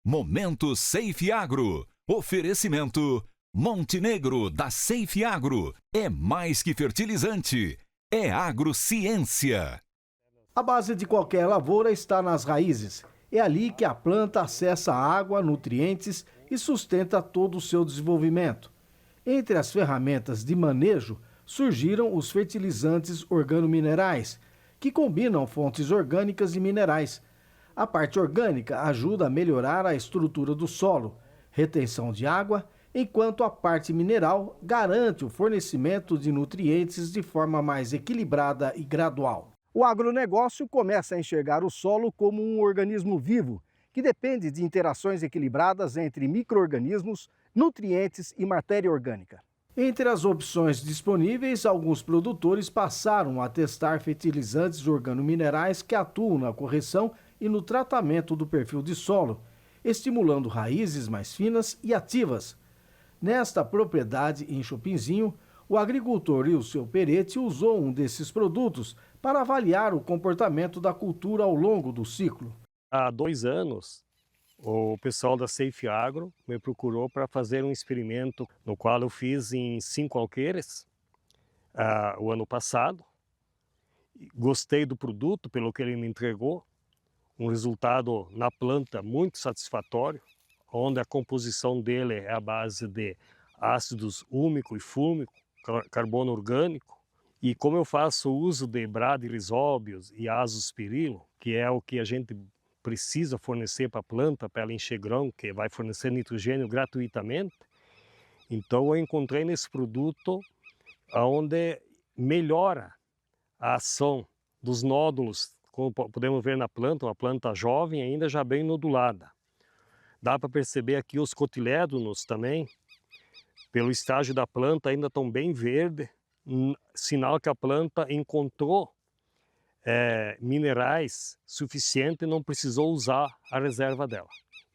Momento Safe Agro. Oferecimento Montenegro da Safe Agro. É mais que fertilizante, é agrociência. A base de qualquer lavoura está nas raízes. É ali que a planta acessa água, nutrientes e sustenta todo o seu desenvolvimento. Entre as ferramentas de manejo, surgiram os fertilizantes organominerais, que combinam fontes orgânicas e minerais. A parte orgânica ajuda a melhorar a estrutura do solo, retenção de água, enquanto a parte mineral garante o fornecimento de nutrientes de forma mais equilibrada e gradual. O agronegócio começa a enxergar o solo como um organismo vivo, que depende de interações equilibradas entre micro-organismos, nutrientes e matéria orgânica. Entre as opções disponíveis, alguns produtores passaram a testar fertilizantes organominerais que atuam na correção e no tratamento do perfil de solo, estimulando raízes mais finas e ativas. Nesta propriedade em Chopinzinho, o agricultor Ilceu Peretti usou um desses produtos para avaliar o comportamento da cultura ao longo do ciclo. Há 2 anos, o pessoal da Safe Agro me procurou para fazer um experimento no qual eu fiz em 5 alqueires o ano passado. Gostei do produto pelo que ele me entregou, um resultado na planta muito satisfatório, onde a composição dele é a base de ácidos úmico e fúlmico, carbono orgânico. E como eu faço uso de bradyrhizóbios e azospirilo, que é o que a gente precisa fornecer para a planta, para ela encher grão, que vai fornecer nitrogênio gratuitamente, então eu encontrei nesse produto onde melhora a ação dos nódulos, como podemos ver na planta, uma planta jovem ainda já bem nodulada. Dá para perceber aqui os cotilédonos também, pelo estágio da planta ainda estão bem verde, sinal que a planta encontrou minerais suficientes e não precisou usar a reserva dela.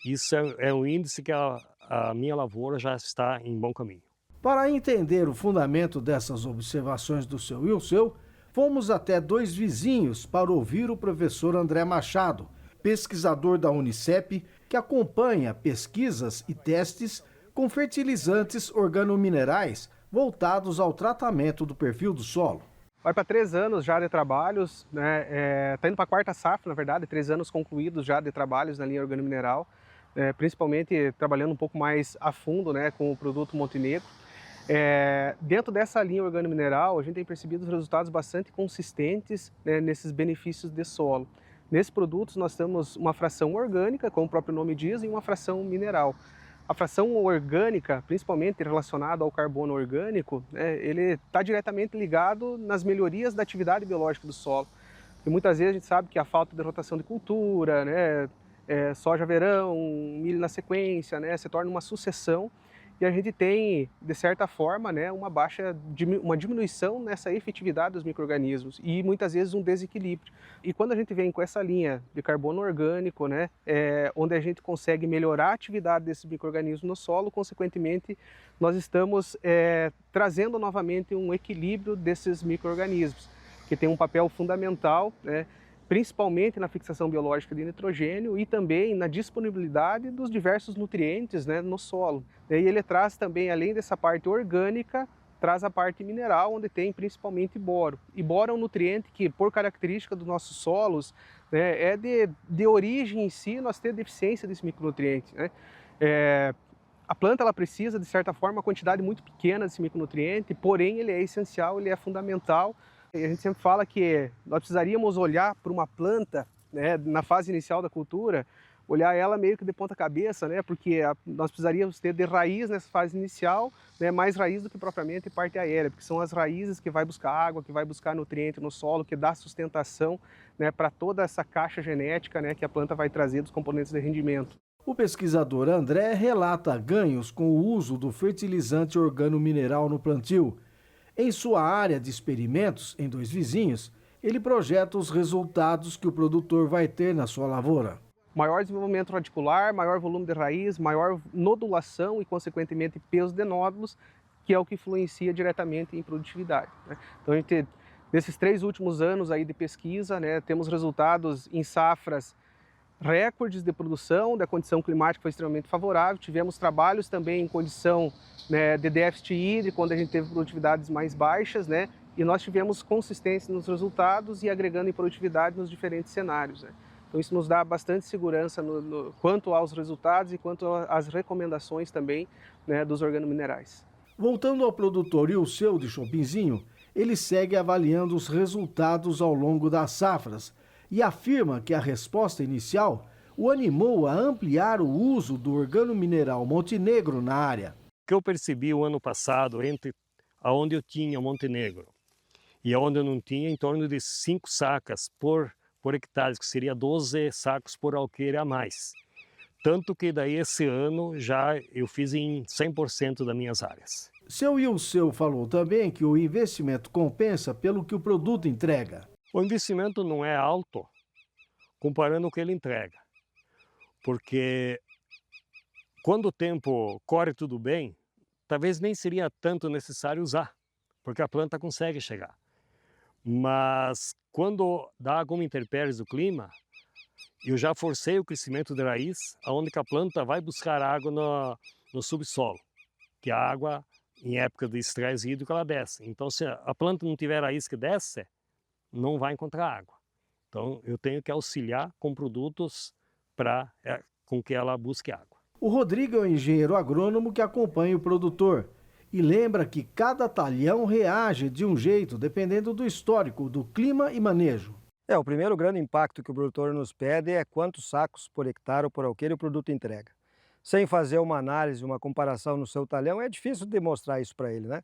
Isso é um índice que a minha lavoura já está em bom caminho. Para entender o fundamento dessas observações do seu Ilceu, fomos até 2 vizinhos para ouvir o professor André Machado, pesquisador da Unicep, que acompanha pesquisas e testes com fertilizantes organominerais voltados ao tratamento do perfil do solo. Vai para 3 anos já de trabalhos, né? Tá indo para a 4ª safra, na verdade, 3 anos concluídos já de trabalhos na linha organomineral, principalmente trabalhando um pouco mais a fundo, né, com o produto Montenegro. Dentro dessa linha organomineral, a gente tem percebido resultados bastante consistentes, né, nesses benefícios de solo. Nesses produtos nós temos uma fração orgânica, como o próprio nome diz, e uma fração mineral. A fração orgânica, principalmente relacionada ao carbono orgânico, ele está diretamente ligado nas melhorias da atividade biológica do solo. E muitas vezes a gente sabe que a falta de rotação de cultura, né, soja verão, milho na sequência, né, se torna uma sucessão e a gente tem, de certa forma, né, uma diminuição nessa efetividade dos micro-organismos e muitas vezes um desequilíbrio. E quando a gente vem com essa linha de carbono orgânico, né, onde a gente consegue melhorar a atividade desses micro-organismos no solo, consequentemente nós estamos trazendo novamente um equilíbrio desses micro-organismos, que tem um papel fundamental, né, principalmente na fixação biológica de nitrogênio e também na disponibilidade dos diversos nutrientes, né, no solo. E ele traz também, além dessa parte orgânica, traz a parte mineral, onde tem principalmente boro. E boro é um nutriente que, por característica dos nossos solos, né, é de origem em si, nós temos deficiência desse micronutriente, né? A planta ela precisa, de certa forma, uma quantidade muito pequena desse micronutriente, porém ele é essencial, ele é fundamental. E a gente sempre fala que nós precisaríamos olhar para uma planta, né, na fase inicial da cultura, olhar ela meio que de ponta cabeça, né, porque nós precisaríamos ter de raiz nessa fase inicial, né, mais raiz do que propriamente parte aérea, porque são as raízes que vai buscar água, que vai buscar nutriente no solo, que dá sustentação, né, para toda essa caixa genética, né, que a planta vai trazer dos componentes de rendimento. O pesquisador André relata ganhos com o uso do fertilizante organomineral no plantio. Em sua área de experimentos, em 2 vizinhos, ele projeta os resultados que o produtor vai ter na sua lavoura. Maior desenvolvimento radicular, maior volume de raiz, maior nodulação e, consequentemente, peso de nódulos, que é o que influencia diretamente em produtividade, né? Então, a gente, nesses 3 últimos anos aí de pesquisa, né, temos resultados em safras recordes de produção, da condição climática foi extremamente favorável, tivemos trabalhos também em condição, né, de déficit hídrico, onde a gente teve produtividades mais baixas, né, e nós tivemos consistência nos resultados e agregando em produtividade nos diferentes cenários, né. Então isso nos dá bastante segurança quanto aos resultados e quanto às recomendações também, né, dos organominerais. Voltando ao produtor Ilceu de Chopinzinho, ele segue avaliando os resultados ao longo das safras e afirma que a resposta inicial o animou a ampliar o uso do organomineral Montenegro na área. O que eu percebi o ano passado, entre onde eu tinha Montenegro e onde eu não tinha, em torno de 5 sacas por hectare, que seria 12 sacos por alqueire a mais. Tanto que daí esse ano já eu fiz em 100% das minhas áreas. Seu Ilceu falou também que o investimento compensa pelo que o produto entrega. O investimento não é alto comparando o que ele entrega, porque quando o tempo corre tudo bem, talvez nem seria tanto necessário usar, porque a planta consegue chegar. Mas quando dá alguma intempérie do clima, eu já forcei o crescimento da raiz, onde a planta vai buscar água no subsolo, que a água, em época de estresse hídrico, ela desce. Então, se a planta não tiver raiz que desce, não vai encontrar água. Então, eu tenho que auxiliar com produtos com que ela busque água. O Rodrigo é o engenheiro agrônomo que acompanha o produtor e lembra que cada talhão reage de um jeito dependendo do histórico, do clima e manejo. O primeiro grande impacto que o produtor nos pede é quantos sacos por hectare ou por alqueire o produto entrega. Sem fazer uma análise, uma comparação no seu talhão, é difícil demonstrar isso para ele, né?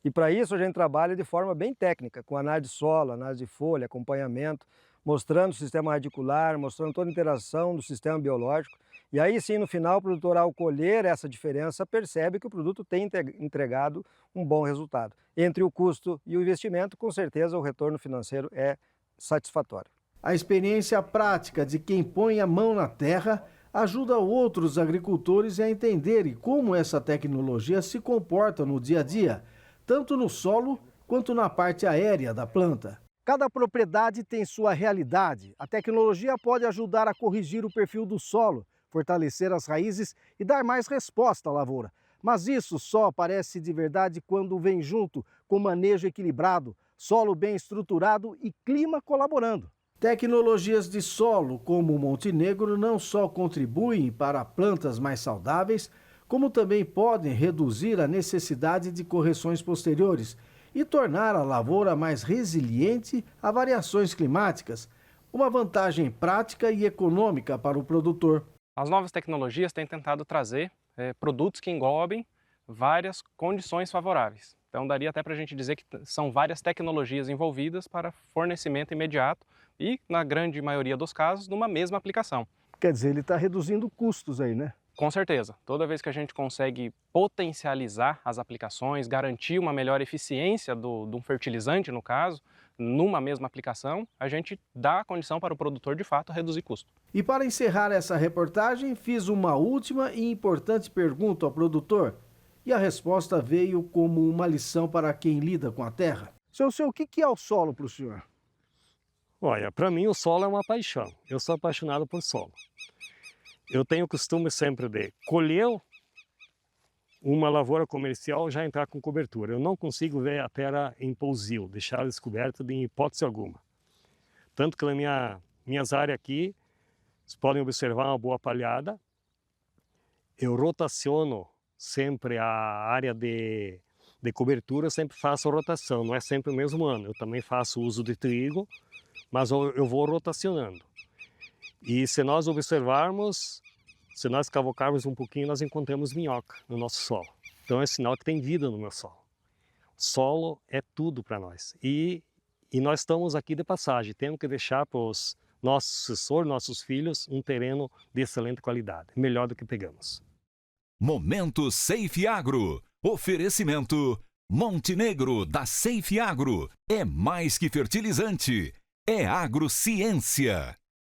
E para isso a gente trabalha de forma bem técnica, com análise de solo, análise de folha, acompanhamento, mostrando o sistema radicular, mostrando toda a interação do sistema biológico. E aí sim, no final, o produtor, ao colher essa diferença, percebe que o produto tem entregado um bom resultado. Entre o custo e o investimento, com certeza o retorno financeiro é satisfatório. A experiência prática de quem põe a mão na terra ajuda outros agricultores a entenderem como essa tecnologia se comporta no dia a dia, tanto no solo quanto na parte aérea da planta. Cada propriedade tem sua realidade. A tecnologia pode ajudar a corrigir o perfil do solo, fortalecer as raízes e dar mais resposta à lavoura. Mas isso só aparece de verdade quando vem junto com manejo equilibrado, solo bem estruturado e clima colaborando. Tecnologias de solo como o Montenegro não só contribuem para plantas mais saudáveis, como também podem reduzir a necessidade de correções posteriores e tornar a lavoura mais resiliente a variações climáticas, uma vantagem prática e econômica para o produtor. As novas tecnologias têm tentado trazer produtos que englobem várias condições favoráveis. Então daria até para a gente dizer que são várias tecnologias envolvidas para fornecimento imediato e, na grande maioria dos casos, numa mesma aplicação. Quer dizer, ele está reduzindo custos aí, né? Com certeza. Toda vez que a gente consegue potencializar as aplicações, garantir uma melhor eficiência de um fertilizante, no caso, numa mesma aplicação, a gente dá a condição para o produtor, de fato, reduzir custo. E para encerrar essa reportagem, fiz uma última e importante pergunta ao produtor. E a resposta veio como uma lição para quem lida com a terra. Seu, o que é o solo para o senhor? Olha, para mim o solo é uma paixão. Eu sou apaixonado por solo. Eu tenho o costume sempre de colher uma lavoura comercial já entrar com cobertura. Eu não consigo ver a terra em pousio, deixá-la descoberta de hipótese alguma. Tanto que nas minhas áreas aqui, vocês podem observar uma boa palhada. Eu rotaciono sempre a área de cobertura, sempre faço rotação, não é sempre o mesmo ano. Eu também faço uso de trigo, mas eu vou rotacionando. E se nós observarmos, se nós cavocarmos um pouquinho, nós encontramos minhoca no nosso solo. Então é sinal que tem vida no meu solo. O solo é tudo para nós. E nós estamos aqui de passagem, temos que deixar para os nossos sucessores, nossos filhos, um terreno de excelente qualidade, melhor do que pegamos. Momento Safe Agro. Oferecimento Montenegro da Safe Agro. É mais que fertilizante, é agrociência.